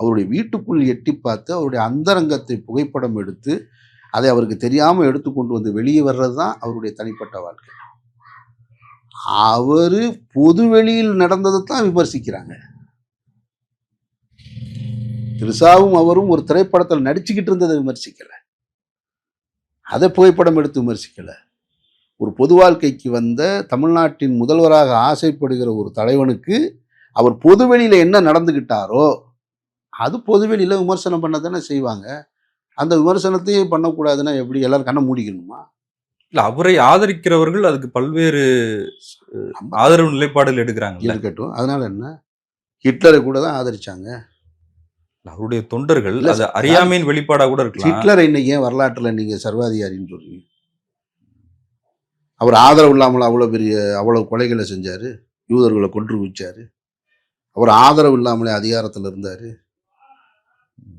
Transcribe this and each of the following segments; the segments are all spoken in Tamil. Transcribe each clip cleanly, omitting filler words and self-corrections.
அவருடைய வீட்டுக்குள் எட்டி பார்த்து அவருடைய அந்தரங்கத்தை புகைப்படம் எடுத்து அதை அவருக்கு தெரியாமல் எடுத்து கொண்டு வந்து வெளியே வர்றது தான் அவருடைய தனிப்பட்ட வாழ்க்கை. அவரு பொது வெளியில் நடந்ததை தான் விமர்சிக்கிறாங்க. திரிசாவும் அவரும் ஒரு திரைப்படத்தில் நடிச்சுக்கிட்டு இருந்ததை விமர்சிக்கல, அதை புகைப்படம் எடுத்து விமர்சிக்கல. ஒரு பொது வாழ்க்கைக்கு வந்த தமிழ்நாட்டின் முதல்வராக ஆசைப்படுகிற ஒரு தலைவனுக்கு அவர் பொதுவெளியில என்ன நடந்துகிட்டாரோ அது பொதுவெளியில விமர்சனம் பண்ண தானே செய்வாங்க. அந்த விமர்சனத்தையே பண்ணக்கூடாதுன்னா எப்படி? எல்லாரும் கண்ணை மூடிக்கணுமா? இல்ல, அவரை ஆதரிக்கிறவர்கள் அதுக்கு பல்வேறு ஆதரவு நிலைப்பாடுகள் எடுக்கிறாங்க. இருக்கட்டும், அதனால என்ன? ஹிட்லரை கூட தான் ஆதரிச்சாங்க. அவருடைய தொண்டர்கள் அது அறியாமையின் வெளிப்பாடா கூட இருக்கலாம். ஹிட்லரை இன்னைக்கு ஏன் வரலாற்றுல நீங்க சர்வாதிகாரின்னு சொல்றீங்க? அவர் ஆதரவு இல்லாமல் அவ்வளவு கொலைகளை செஞ்சாரு, யூதர்களை கொன்று குவிச்சாரு. அவர் ஆதரவு இல்லாமலே அதிகாரத்தில் இருந்தாரு.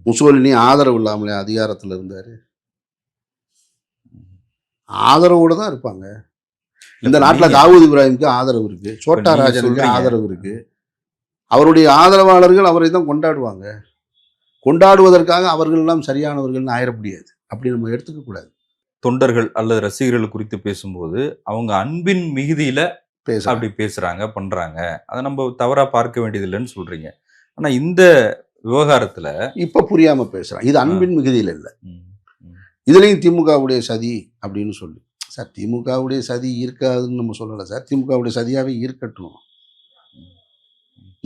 முசோலினி ஆதரவு இல்லாமலே அதிகாரத்தில் இருந்தாரு. ஆதரவோடு தான் இருப்பாங்க. இந்த நாட்டில் தாவூத் இப்ராஹிமுக்கு ஆதரவு இருக்கு, சோட்டா ராஜனுக்கு ஆதரவு இருக்கு. அவருடைய ஆதரவாளர்கள் அவரை தான் கொண்டாடுவாங்க. கொண்டாடுவதற்காக அவர்கள் எல்லாம் சரியானவர்கள்னு ஆயிட முடியாது. அப்படி நம்ம எடுத்துக்க கூடாது. தொண்டர்கள் அல்லது ரசிகர்கள் குறித்து பேசும்போது அவங்க அன்பின் மிகுதியில அப்படி பேசுறாங்க, பண்றாங்க. அதை நம்ம தவறா பார்க்க வேண்டியதில்லைன்னு சொல்றீங்க. ஆனா இந்த விவகாரத்துல இப்ப புரியாம பேசுறாங்க. இது அன்பின் மிகுதியில் இல்லை. இதுலயும் திமுகவுடைய சதி அப்படின்னு சொல்லி, சார் திமுகவுடைய சதி இருக்காதுன்னு நம்ம சொல்லலை சார். திமுகவுடைய சதியாவே இருக்கட்டும்.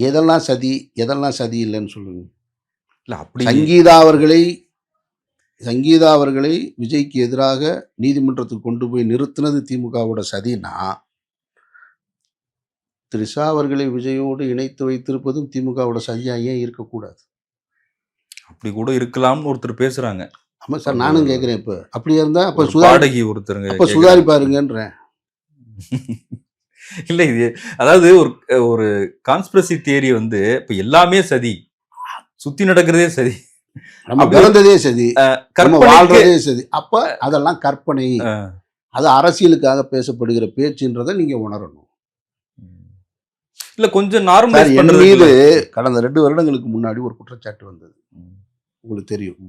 எதெல்லாம் சதி எதெல்லாம் சதி இல்லைன்னு சொல்லுங்க. இல்ல, அப்படி சங்கீதா அவர்களை விஜய்க்கு எதிராக நீதிமன்றத்துக்கு கொண்டு போய் நிறுத்தினது திமுகவோட சதினா, திரிஷா அவர்களை விஜயோடு இணைத்து வைத்திருப்பதும் திமுகவோட சதியா ஏன் இருக்கக்கூடாது? அப்படி கூட இருக்கலாம்னு ஒருத்தர் பேசுறாங்க. ஆமா சார், நானும் கேட்கிறேன். இப்ப அப்படியா இருந்தா அப்ப சுதாரிகி ஒருத்தருங்க அப்ப சுதாரிப்பாருங்கன்றேன். இல்ல, இது அதாவது ஒரு கான்ஸ்பிரசி தியரி வந்து இப்ப எல்லாமே சதி, சுத்தி நடக்கிறதே சதி, நம்ம பிறந்ததே சதி, நம்ம வாழ்றதே சதி. அப்ப அதெல்லாம் கற்பனை, அது அரசியலுக்காக பேசப்படுகிற பேச்சுன்றதை நீங்க உணரணும். இல்ல, கொஞ்சம் நார்மல் மீது கடந்த 2 வருடங்களுக்கு முன்னாடி ஒரு குற்றச்சாட்டு வந்தது, உங்களுக்கு தெரியும்.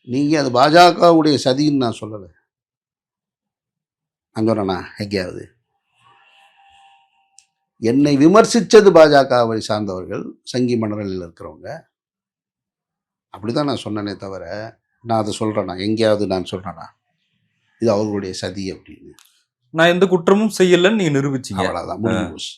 நீங்க அது பாஜகவுடைய சதின்னு நான் சொல்லலை. நான் சொன்னா எங்கேயாவது என்னை விமர்சித்தது பாஜகவை சார்ந்தவர்கள், சங்கி மணலில் இருக்கிறவங்க, அப்படிதான் நான் சொன்னேனே தவிர நான் அதை சொல்றேன்னா எங்கேயாவது நான் சொல்றேன்னா இது அவர்களுடைய சதி அப்படின்னு? நான் எந்த குற்றமும் செய்யலன்னு நீங்க நிரூபிச்சீங்க. அவ்வளவுதான், முடிஞ்சு போச்சு.